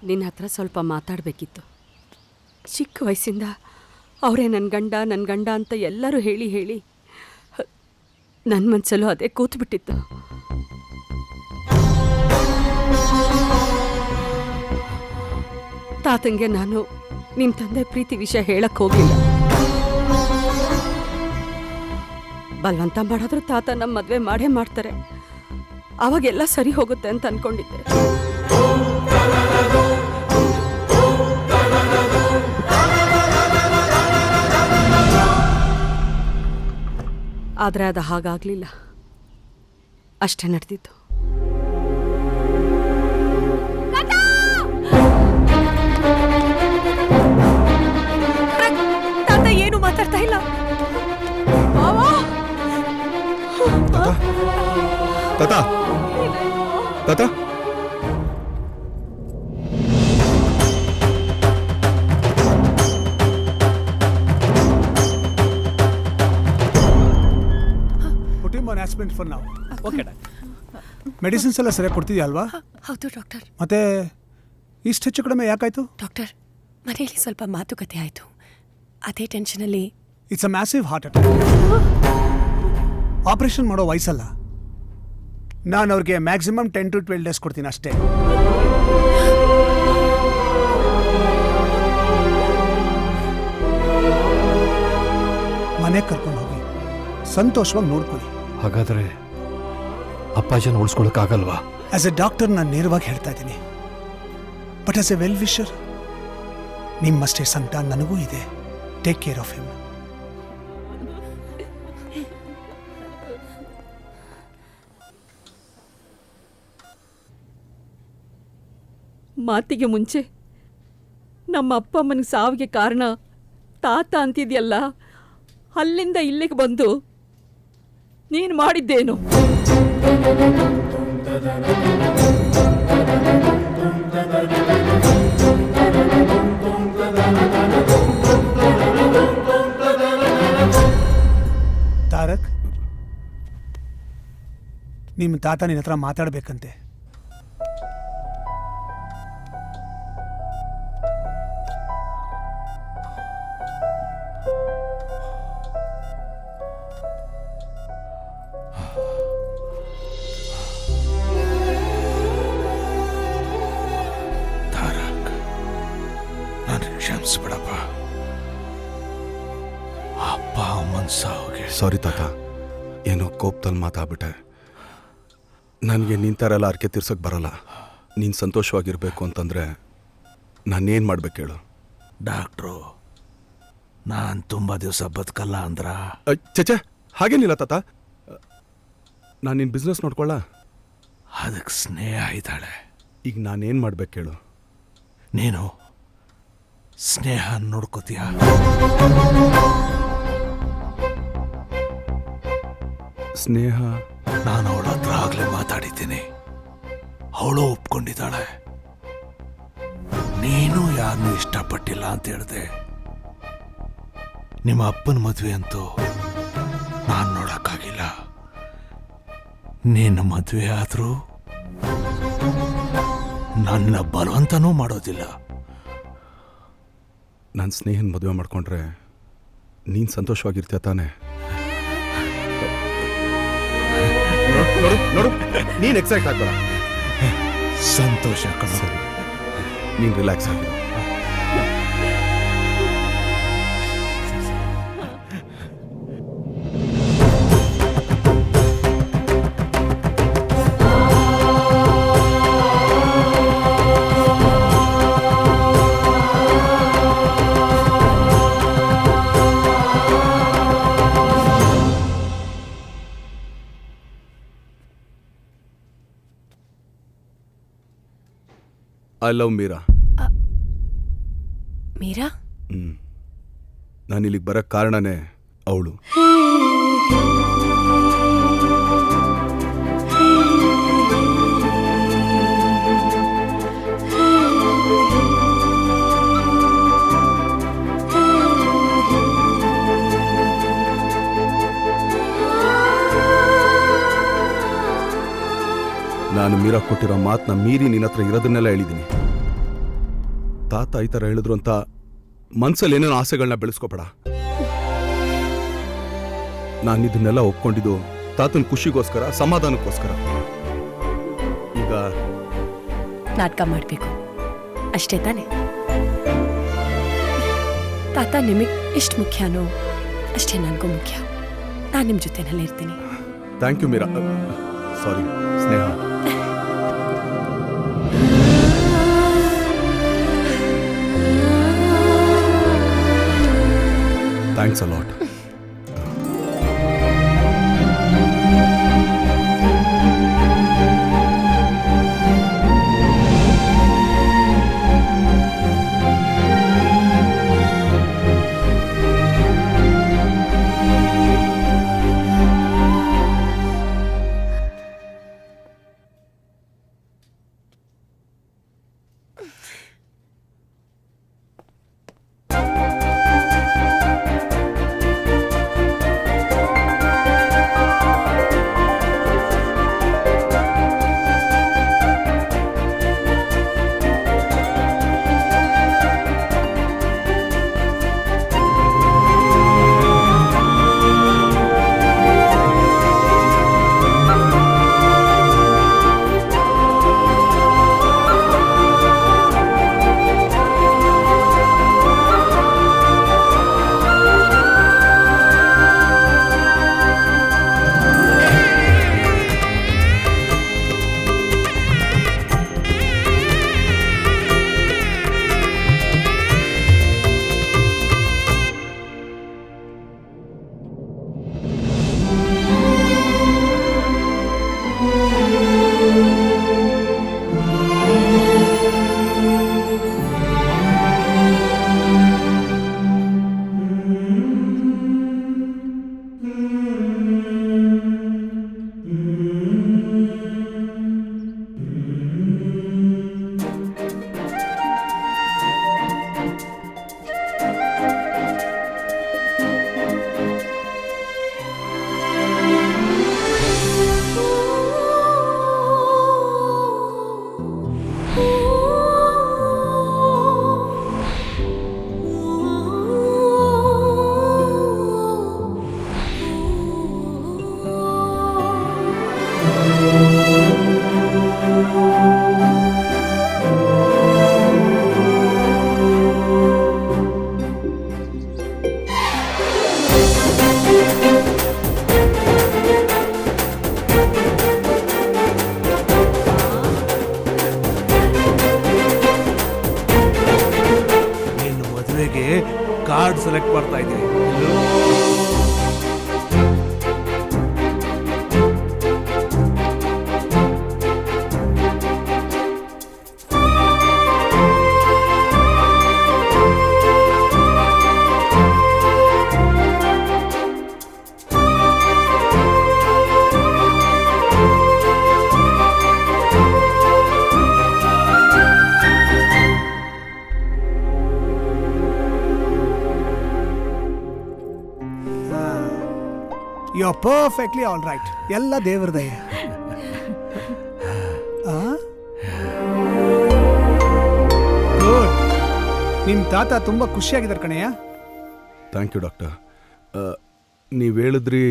ನಿನ್ನ ಹತ್ರ ಸ್ವಲ್ಪ ಮಾತಾಡಬೇಕಿತ್ತು. ಚಿಕ್ಕ ವಯಸ್ಸಿಂದ ಅವರೇ ನನ್ನ ಗಂಡ ಅಂತ ಎಲ್ಲರೂ ಹೇಳಿ ಹೇಳಿ ನನ್ನ ಮನಸ್ಸಲ್ಲೂ ಅದೇ ಕೂತ್ಬಿಟ್ಟಿತ್ತು. ತಾತಂಗೆ ನಾನು ನಿಮ್ಮ ತಂದೆ ಪ್ರೀತಿ ವಿಷಯ ಹೇಳಕ್ಕೆ ಹೋಗಿಲ್ಲ. ಬಲವಂತ ಮಾಡಿದ್ರು ತಾತ ನಮ್ಮ ಮದುವೆ ಮಾಡೇ ಮಾಡ್ತಾರೆ, ಅವಾಗೆಲ್ಲ ಸರಿ ಹೋಗುತ್ತೆ ಅಂತ ಅನ್ಕೊಂಡಿದ್ದೆ. ಆದರೆ ಅದು ಹಾಗಾಗಲಿಲ್ಲ. ಅಷ್ಟೇ ನಡೆದಿತ್ತು. ತಾತ ಏನು ಮಾತಾಡ್ತಾ ಇಲ್ಲ. ತಾತ ತಾತ aspirant for now. Okay doctor, medicines ಎಲ್ಲ ಸರಿಯಾಗಿ ಕೊಡ್ತಿದ್ಯಾ ಅಲ್ವಾ? ಹೌದು ಡಾಕ್ಟರ್. ಮತ್ತೆ ಇಷ್ಟು ಹೆಚ್ಚು ಕಡಿಮೆ ಯಾಕಾಯ್ತು? ಡಾಕ್ಟರ್, ಮನೆಯಲ್ಲಿ ಸ್ವಲ್ಪ ಮಾತುಕತೆ ಆಯಿತು, ಅದೇ ಟೆನ್ಷನಲ್ಲಿ. It's a massive heart attack. Operation ಮಾಡೋ ವಯಸ್ಸಲ್ಲ. ನಾನು ಅವ್ರಿಗೆ ಮ್ಯಾಕ್ಸಿಮಮ್ 10 to 12 days ಕೊಡ್ತೀನಿ ಅಷ್ಟೇ. ಮನೆಗೆ ಕರ್ಕೊಂಡು ಹೋಗಿ ಸಂತೋಷವಾಗಿ ನೋಡ್ಕೊಳ್ಳಿ. ಹಾಗಾದ್ರೆ ಅಪ್ಪಾಜಿನ ಉಳಿಸ್ಕೊಳಕ್ಕಾಗಲ್ವಾ? ಆಸ್ ಎ ಡಾಕ್ಟರ್ ನಾನು ನೇರವಾಗಿ ಹೇಳ್ತಾ ಇದ್ದೀನಿ, but as a well wisher ನಿಮ್ಮಷ್ಟೇ ಸಂಕಟ ನನಗೂ ಇದೆ. Take care of him. ಮಾತಿಗೆ ಮುಂಚೆ ನಮ್ಮ ಅಪ್ಪ ಅಮ್ಮನಿಗೆ ಸಾವಿಗೆ ಕಾರಣ ತಾತ ಅಂತಿದ್ಯಲ್ಲ, ಅಲ್ಲಿಂದ ಇಲ್ಲಿಗೆ ಬಂದು ನೀನು ಮಾಡಿದ್ದೇನು? ತಾರಕ್, ನಿಮ್ಮ ತಾತ ನಿನ್ನ ಹತ್ರ ಮಾತಾಡ್ಬೇಕಂತೆ. ಕ್ಷಮಿಸ್ಬಿಡಪ್ಪ. ಅಪ್ಪ ಅಮ್ಮನ ಸಾವಿಗೆ ಸಾರಿ ತಾತ, ಏನೋ ಕೋಪದಲ್ಲಿ ಮಾತಾಡ್ಬಿಟ್ಟೆ. ನನಗೆ ನಿಂತಾರೆಲ್ಲ ಅರ್ಕೆ ತೀರ್ಸೋಕೆ ಬರಲ್ಲ. ನೀನು ಸಂತೋಷವಾಗಿರಬೇಕು ಅಂತಂದರೆ ನಾನೇನು ಮಾಡ್ಬೇಕು ಹೇಳು? ಡಾಕ್ಟ್ರು, ನಾನು ತುಂಬ ದಿವಸ ಬದುಕಲ್ಲ ಅಂದ್ರ? ಚಚೆ, ಹಾಗೇನಿಲ್ಲ ತಾತ. ನಾನು ನಿನ್ನ ಬಿಸ್ನೆಸ್ ನೋಡ್ಕೊಳ್ಳ. ಅದಕ್ಕೆ ಸ್ನೇಹ ಇದ್ದಾಳೆ. ಈಗ ನಾನೇನು ಮಾಡ್ಬೇಕು ಹೇಳು? ನೀನು ಸ್ನೇಹ ನೋಡ್ಕೋತೀಯ? ಸ್ನೇಹ? ನಾನು ಅವಳ ಹತ್ರ ಆಗ್ಲೇ ಮಾತಾಡಿದ್ದೀನಿ, ಅವಳು ಒಪ್ಕೊಂಡಿದ್ದಾಳೆ. ನೀನು ಯಾರನ್ನೂ ಇಷ್ಟಪಟ್ಟಿಲ್ಲ ಅಂತ ಹೇಳಿದೆ. ನಿಮ್ಮ ಅಪ್ಪನ ಮದುವೆ ಅಂತೂ ನಾನು ನೋಡಕ್ಕಾಗಿಲ್ಲ. ನಿನ್ನ ಮದುವೆ ಆದರೂ ನನ್ನ ಬಲವಂತನೂ ಮಾಡೋದಿಲ್ಲ. ನಾನು ಸ್ನೇಹನ ಮದುವೆ ಮಾಡ್ಕೊಂಡ್ರೆ ನೀನು ಸಂತೋಷವಾಗಿರ್ತೀಯ ತಾನೆ? ನೋಡು, ನೀನು ಎಕ್ಸೈಟ್ ಆಗ್ಬೇಡ. ಸಂತೋಷ ಕಣ. ಸರಿ, ನೀನು ರಿಲ್ಯಾಕ್ಸ್ ಆಗಿರು. I love Meera. ಮೀರಾ? ನಾನು ಇಲ್ಲಿಗೆ ಬರೋಕ್ಕೆ ಕಾರಣನೇ ಅವಳು. ನಾನು ಮೀರಾ ಕೊಟ್ಟಿರೋ ಮಾತನ್ನ ಮೀರಿ ನಿನ್ನ ಹತ್ರ ಇರೋದನ್ನೆಲ್ಲ ಹೇಳಿದ್ದೀನಿ. ತಾತ ಈ ಥರ ಹೇಳಿದ್ರು ಅಂತ ಮನ್ಸಲ್ಲಿ ಏನೇನೋ ಆಸೆಗಳನ್ನ ಬೆಳೆಸ್ಕೋಬೇಡ. ನಾನು ಇದನ್ನೆಲ್ಲ ಒಪ್ಕೊಂಡಿದ್ದು ತಾತನ ಖುಷಿಗೋಸ್ಕರ, ಸಮಾಧಾನಕ್ಕೋಸ್ಕರ. ಈಗ ನಾಟಕ ಮಾಡಬೇಕು ಅಷ್ಟೇ ತಾನೆ? ತಾತ ನಿಮಗೆ ಎಷ್ಟು ಮುಖ್ಯನೋ ಅಷ್ಟೇ ನನಗೂ ಮುಖ್ಯ. ನಾನು ನಿಮ್ಮ ಜೊತೆನಲ್ಲೇ ಇರ್ತೀನಿ. Thank you Meera. Sorry Sneha. Thanks a lot. Card select ಮಾಡ್ತಾ ಇದ್ದೀನಿ. You are perfectly all right. ಎಲ್ಲ ದೇವ್ರ ದಯ. ಗುಡ್. ನಿಮ್ಮ ತಾತ ತುಂಬ ಖುಷಿಯಾಗಿದ್ದಾರೆ ಕಣಯ್ಯ. Thank you doctor. ನೀವು ಹೇಳಿದ್ರಿ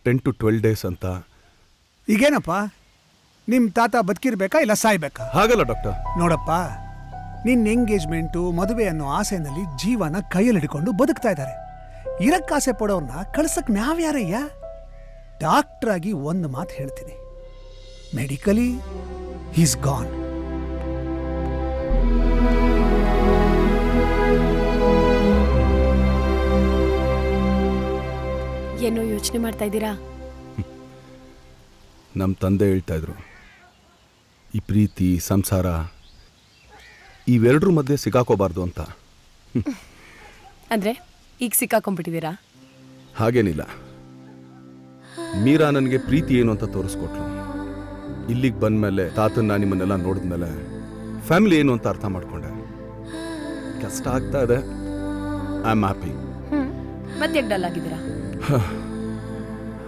10 to 12 days ಅಂತ. ಈಗೇನಪ್ಪ, ನಿಮ್ಮ ತಾತ ಬದುಕಿರ್ಬೇಕಾ ಇಲ್ಲ ಸಾಯ್ಬೇಕಾ? ಹಾಗಲ್ಲ ಡಾಕ್ಟರ್. ನೋಡಪ್ಪ, ನಿನ್ನ ಎಂಗೇಜ್ಮೆಂಟು ಮದುವೆ ಅನ್ನೋ ಆಸೆನಲ್ಲಿ ಜೀವನ ಕೈಯಲ್ಲಿ ಹಿಡ್ಕೊಂಡು ಬದುಕ್ತಾ ಇದ್ದಾರೆ. ಇರಕ್ಕಾಸೆ ಪಡೋರ್ನ ಕಳ್ಸಕ್ ನಾವ್ಯಾರಯ್ಯ? ಡಾಕ್ಟರ್ ಆಗಿ ಒಂದು ಮಾತು ಹೇಳ್ತೀನಿ, ಮೆಡಿಕಲಿ ಈಸ್ ಗಾನ್. ಏನೋ ಯೋಚನೆ ಮಾಡ್ತಾ ಇದ್ದೀರಾ? ನಮ್ಮ ತಂದೆ ಹೇಳ್ತಾ ಇದ್ರು, ಈ ಪ್ರೀತಿ ಸಂಸಾರ ಇವೆರಡ್ರ ಮಧ್ಯೆ ಸಿಕ್ಕಾಕೋಬಾರ್ದು ಅಂತ. ಅಂದ್ರೆ ಈಗ ಸಿಕ್ಕಾಕೊಂಡ್ಬಿಟ್ಟಿದ್ದೀರಾ? ಹಾಗೇನಿಲ್ಲ. ಮೀರಾ ನನಗೆ ಪ್ರೀತಿ ಏನು ಅಂತ ತೋರಿಸ್ಕೊಟ್ಲು. ಇಲ್ಲಿಗೆ ಬಂದಮೇಲೆ ತಾತನ್ನ ನಿಮ್ಮನ್ನೆಲ್ಲ ನೋಡಿದ್ಮೇಲೆ ಫ್ಯಾಮಿಲಿ ಏನು ಅಂತ ಅರ್ಥ ಮಾಡ್ಕೊಂಡೆ. ಕಷ್ಟ ಆಗ್ತಾ ಇದೆ. I am happy. ಮತ್ತೆ ಡಲ್ ಆಗಿದ್ದೀರಾ?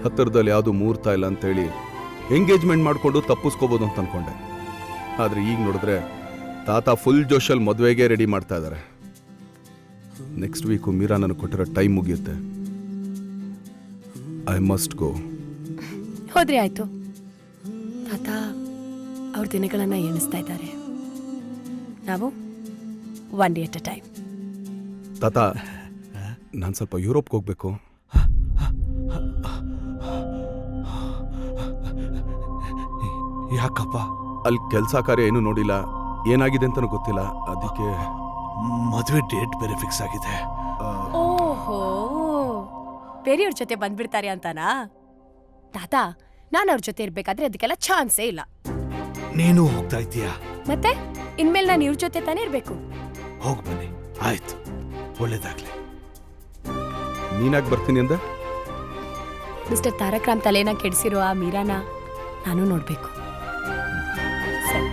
ಹತ್ತಿರದಲ್ಲಿ ಯಾವುದು ಮುಹೂರ್ತ ಇಲ್ಲ ಅಂತೇಳಿ ಎಂಗೇಜ್ಮೆಂಟ್ ಮಾಡಿಕೊಂಡು ತಪ್ಪಿಸ್ಕೋಬೋದು ಅಂತ ಅನ್ಕೊಂಡೆ. ಆದರೆ ಈಗ ನೋಡಿದ್ರೆ ತಾತ ಫುಲ್ ಜೋಶಲ್ಲಿ ಮದುವೆಗೆ ರೆಡಿ ಮಾಡ್ತಾ ಇದ್ದಾರೆ. ನೆಕ್ಸ್ಟ್ ವೀಕು ಮೀರಾ ನನಗೆ ಕೊಟ್ಟಿರೋ ಟೈಮ್ ಮುಗಿಯುತ್ತೆ. I must go. ಹೋದ್ರೆ ಆಯ್ತು. ತಾತ ಅವ್ರ ದಿನಗಳನ್ನ ಎಣಿಸ್ತಾ ಇದ್ದಾರೆ. ನಾವು one day at a time. ತಾತ, ನಾನು ಸ್ವಲ್ಪ ಯುರೋಪ್ಗೆ ಹೋಗ್ಬೇಕು. ಯಾಕಪ್ಪ? ಅಲ್ಲಿ ಕೆಲಸ ಕಾರ್ಯ ಏನೂ ನೋಡಿಲ್ಲ, ಏನಾಗಿದೆ ಅಂತಲೂ ಗೊತ್ತಿಲ್ಲ. ಅದಕ್ಕೆ ಮದುವೆ ಡೇಟ್ ಬೇರೆ ಫಿಕ್ಸ್ ಆಗಿದೆ. ಓಹೋ, ಬೇರೆಯವ್ರ ಜೊತೆ ಬಂದ್ಬಿಡ್ತಾರೆ ಅಂತಾನಾ? ತಾತ, ನಾನು ಅವ್ರ ಜೊತೆ ಇರ್ಬೇಕಾದ್ರೆ ಅದಕ್ಕೆಲ್ಲ ಚಾನ್ಸೇ ಇಲ್ಲ. ನೀನು ಹೋಗ್ತಾ ಇದ್ದೀಯಾ? ಮತ್ತೆ ಇನ್ಮೇಲೆ ನಾನು ಇವ್ರ ಜೊತೆ ತಾನೇ ಇರ್ಬೇಕು. ಹೋಗ್ ಬನ್ನಿ. ಆಯ್ತು, ಒಳ್ಳೇದಾಗ್ಲಿ. ನೀನಾಗಿ ಬರ್ತೀನಿ ಅಂದೆ? ಮಿಸ್ಟರ್ ತಾರಕ್ ರಾಮ್ ತಲೆನ ಕೆಡಿಸಿರೋ ಆ ಮೀರಾನ ನಾನು ನೋಡ್ಬೇಕು. ಸರಿ.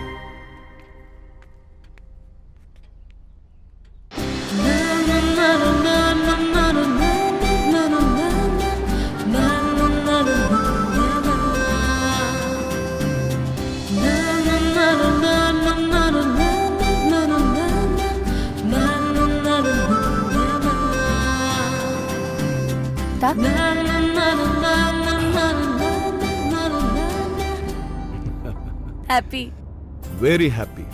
ಹ್ಯಾಪಿ. Very happy.